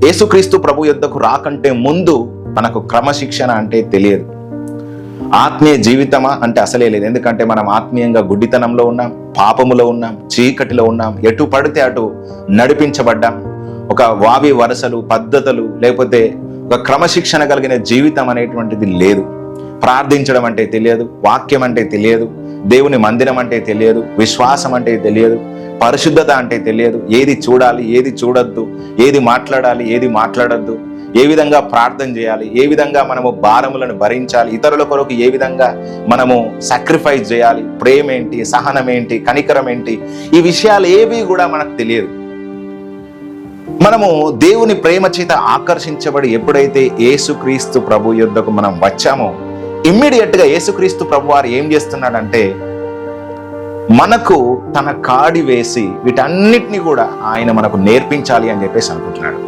యేసుక్రీస్తు ప్రభు యొద్దకు రాకంటే ముందు మనకు క్రమశిక్షణ అంటే తెలియదు. ఆత్మీయ జీవితమా అంటే అసలే లేదు. ఎందుకంటే మనం ఆత్మీయంగా గుడ్డితనంలో ఉన్నాం, పాపములో ఉన్నాం, చీకటిలో ఉన్నాం, ఎటు పడితే అటు నడిపించబడ్డాం. ఒక వావి వరసలు, పద్ధతులు, లేకపోతే ఒక క్రమశిక్షణ కలిగిన జీవితం అనేటువంటిది లేదు. ప్రార్థించడం అంటే తెలియదు, వాక్యం అంటే తెలియదు, దేవుని మందిరం అంటే తెలియదు, విశ్వాసం అంటే తెలియదు, పరిశుద్ధత అంటే తెలియదు, ఏది చూడాలి, ఏది చూడొద్దు, ఏది మాట్లాడాలి, ఏది మాట్లాడొద్దు, ఏ విధంగా ప్రార్థన చేయాలి, ఏ విధంగా మనము భారములను భరించాలి, ఇతరుల కొరకు ఏ విధంగా మనము సాక్రిఫైస్ చేయాలి, ప్రేమ ఏంటి, సహనం ఏంటి, కనికరం ఏంటి, ఈ విషయాలు ఏవి కూడా మనకు తెలియదు. మనము దేవుని ప్రేమ చేత ఆకర్షించబడి ఎప్పుడైతే యేసుక్రీస్తు ప్రభు యొద్దకు మనం వచ్చామో ఇమ్మీడియట్ గా యేసుక్రీస్తు ప్రభు వారు ఏం చేస్తున్నాడంటే మనకు తన కాడి వేసి వీటన్నిటిని కూడా ఆయన మనకు నేర్పించాలి అని చెప్పేసి అనుకుంటున్నాడు.